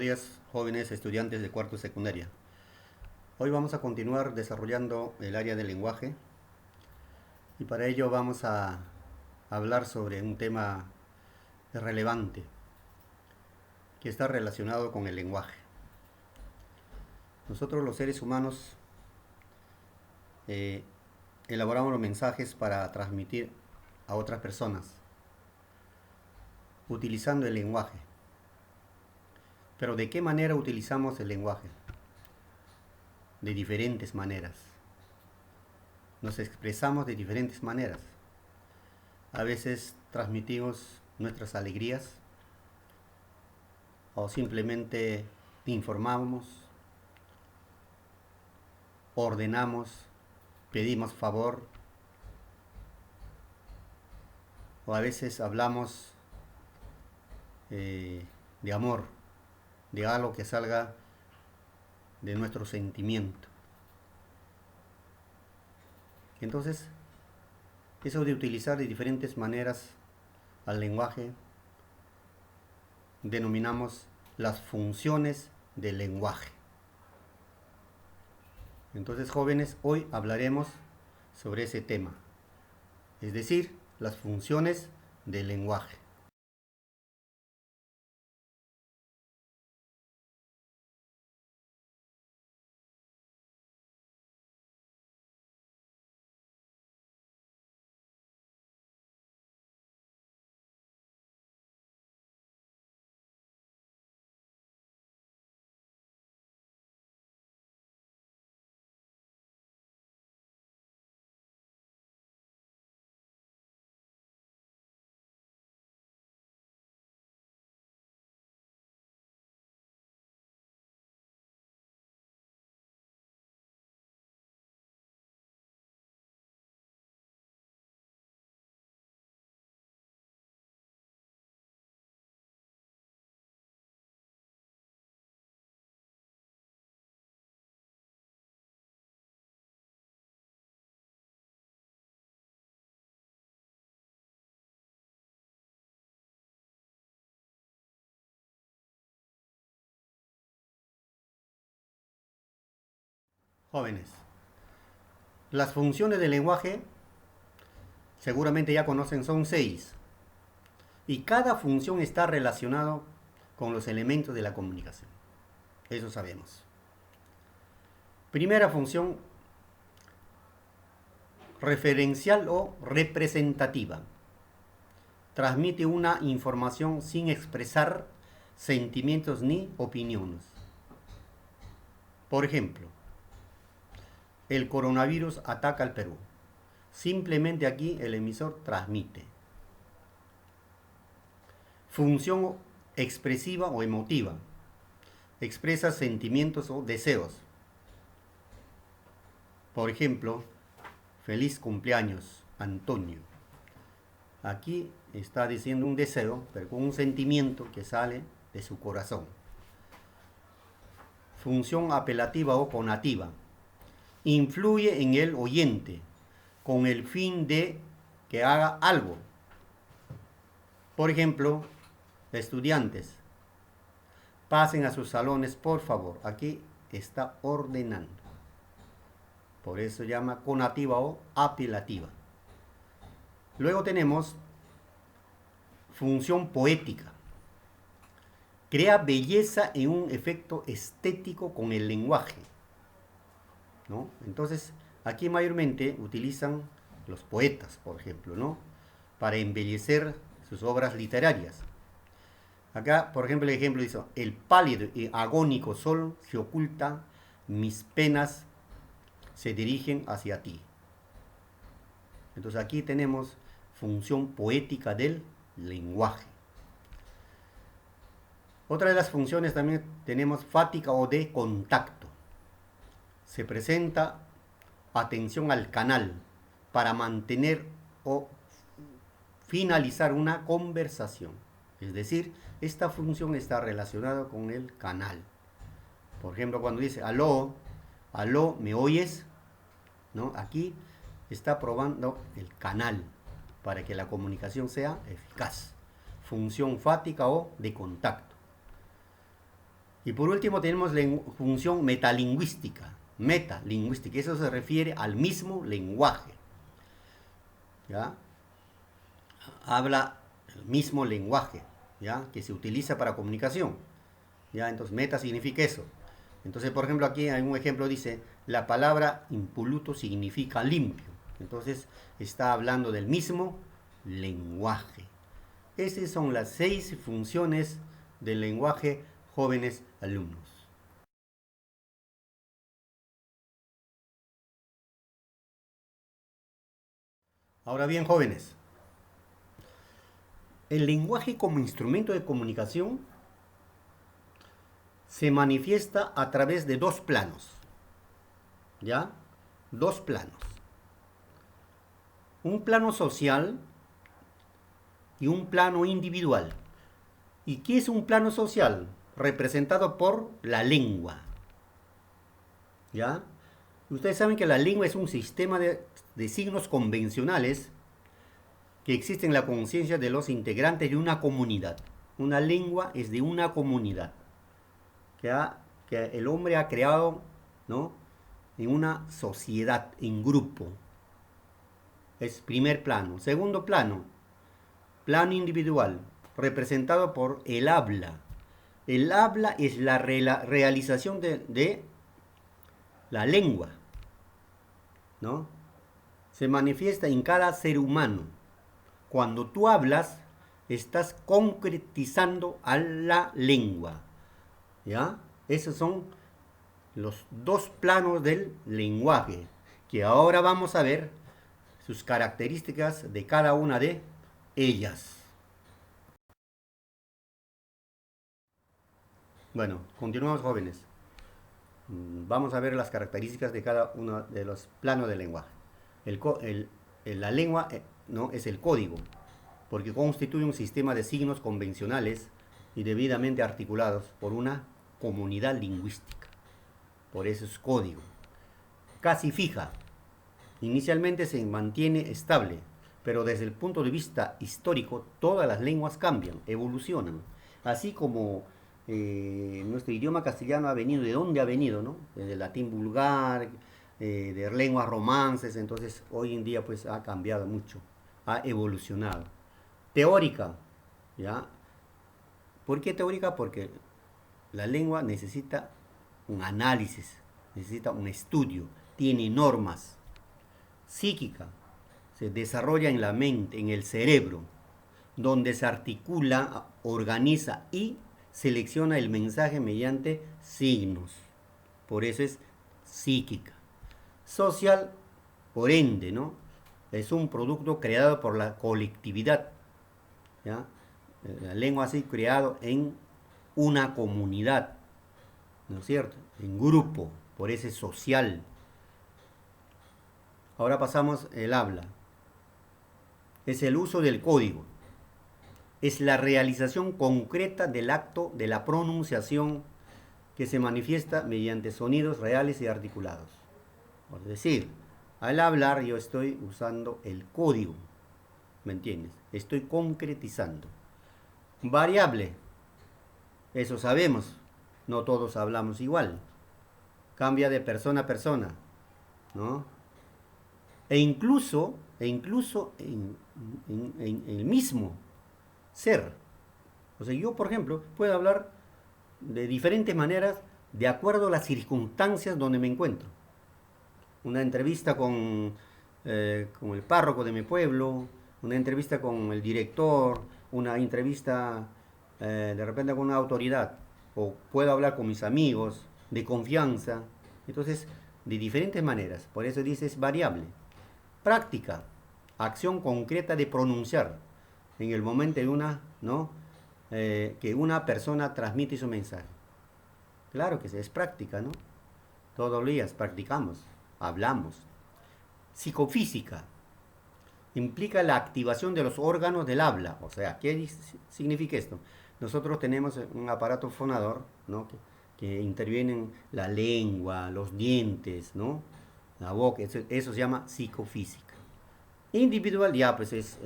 días, jóvenes estudiantes de cuarto secundaria. Hoy vamos a continuar desarrollando el área del lenguaje y para ello vamos a hablar sobre un tema relevante que está relacionado con el lenguaje. Nosotros los seres humanos eh, elaboramos los mensajes para transmitir a otras personas utilizando el lenguaje. Pero ¿de qué manera utilizamos el lenguaje? De diferentes maneras. Nos expresamos de diferentes maneras. A veces transmitimos nuestras alegrías o simplemente informamos, ordenamos, pedimos favor o a veces hablamos de amor, de algo que salga de nuestro sentimiento. Entonces, eso de utilizar de diferentes maneras al lenguaje, denominamos las funciones del lenguaje. Entonces, jóvenes, hoy hablaremos sobre ese tema, es decir, las funciones del lenguaje. Jóvenes, las funciones del lenguaje seguramente ya conocen, son 6. Y cada función está relacionada con los elementos de la comunicación. Eso sabemos. Primera función, referencial o representativa. Transmite una información sin expresar sentimientos ni opiniones. Por ejemplo, el coronavirus ataca al Perú. Simplemente aquí el emisor transmite. Función expresiva o emotiva. Expresa sentimientos o deseos. Por ejemplo, feliz cumpleaños, Antonio. Aquí está diciendo un deseo, pero con un sentimiento que sale de su corazón. Función apelativa o conativa. Influye en el oyente con el fin de que haga algo. Por ejemplo, estudiantes, pasen a sus salones, por favor. Aquí está ordenando. Por eso se llama conativa o apelativa. Luego tenemos función poética. Crea belleza en un efecto estético con el lenguaje, ¿no? Entonces, aquí mayormente utilizan los poetas, por ejemplo, ¿no? Para embellecer sus obras literarias. Acá, por ejemplo, el ejemplo dice: el pálido y agónico sol se oculta, mis penas se dirigen hacia ti. Entonces aquí tenemos función poética del lenguaje. Otra de las funciones también tenemos fática o de contacto. Se presenta atención al canal para mantener o finalizar una conversación. Es decir, esta función está relacionada con el canal. Por ejemplo, cuando dice aló, aló, ¿me oyes? ¿No? Aquí está probando el canal para que la comunicación sea eficaz. Función fática o de contacto. Y por último tenemos la función metalingüística. Metalingüística, eso se refiere al mismo lenguaje. ¿Ya? Habla el mismo lenguaje, ¿ya? Que se utiliza para comunicación. ¿Ya? Entonces, meta significa eso. Entonces, por ejemplo, aquí hay un ejemplo, dice, la palabra impoluto significa limpio. Entonces, está hablando del mismo lenguaje. Esas son las 6 funciones del lenguaje, jóvenes alumnos. Ahora bien, jóvenes, el lenguaje como instrumento de comunicación se manifiesta a través de dos planos. ¿Ya? Dos planos. Un plano social y un plano individual. ¿Y qué es un plano social? Representado por la lengua. ¿Ya? Ustedes saben que la lengua es un sistema de signos convencionales que existe en la conciencia de los integrantes de una comunidad. Una lengua es de una comunidad que el hombre ha creado, ¿no? En una sociedad, en grupo. Es primer plano. Segundo plano, plano individual, representado por el habla. El habla es la realización de la lengua, ¿no? Se manifiesta en cada ser humano. Cuando tú hablas, estás concretizando a la lengua, ¿ya? Esos son los dos planos del lenguaje, que ahora vamos a ver sus características de cada una de ellas. Bueno, continuamos jóvenes. Vamos a ver las características de cada uno de los planos del lenguaje. El, la lengua, ¿no? Es el código, porque constituye un sistema de signos convencionales y debidamente articulados por una comunidad lingüística. Por eso es código. Casi fija. Inicialmente se mantiene estable, pero desde el punto de vista histórico todas las lenguas cambian, evolucionan. Así como nuestro idioma castellano ha venido, ¿de dónde ha venido? ¿No? Del latín vulgar, de lenguas romances, entonces hoy en día pues ha cambiado mucho, ha evolucionado. Teórica, ¿ya? ¿Por qué teórica? Porque la lengua necesita un análisis, necesita un estudio, tiene normas. Psíquica, se desarrolla en la mente, en el cerebro, donde se articula, organiza y selecciona el mensaje mediante signos. Por eso es psíquica. Social, por ende, ¿no? Es un producto creado por la colectividad, ¿ya? La lengua así creado en una comunidad, ¿no es cierto? En grupo, por eso es social. Ahora pasamos el habla. Es el uso del código. Es la realización concreta del acto de la pronunciación que se manifiesta mediante sonidos reales y articulados. Es decir, al hablar yo estoy usando el código, ¿me entiendes? Estoy concretizando. Variable, eso sabemos, no todos hablamos igual. Cambia de persona a persona, ¿no? E incluso en el mismo ser. O sea, yo, por ejemplo, puedo hablar de diferentes maneras de acuerdo a las circunstancias donde me encuentro. Una entrevista con el párroco de mi pueblo, una entrevista con el director, una entrevista de repente con una autoridad, o puedo hablar con mis amigos de confianza. Entonces, de diferentes maneras. Por eso dice es variable. Práctica, acción concreta de pronunciar en el momento de ¿no? Que una persona transmite su mensaje. Claro que es práctica, ¿no? Todos los días practicamos, hablamos. Psicofísica implica la activación de los órganos del habla. O sea, ¿qué significa esto? Nosotros tenemos un aparato fonador, ¿no? que intervienen la lengua, los dientes, ¿no? La boca, eso se llama psicofísica. Individual ya pues es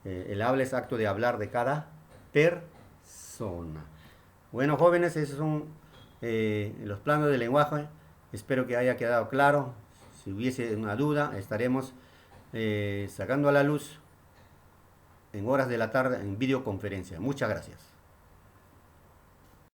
el habla es acto de hablar de cada persona. Bueno, jóvenes, esos son los planos del lenguaje. Espero que haya quedado claro. Si hubiese una duda, estaremos sacando a la luz en horas de la tarde en videoconferencia. Muchas gracias.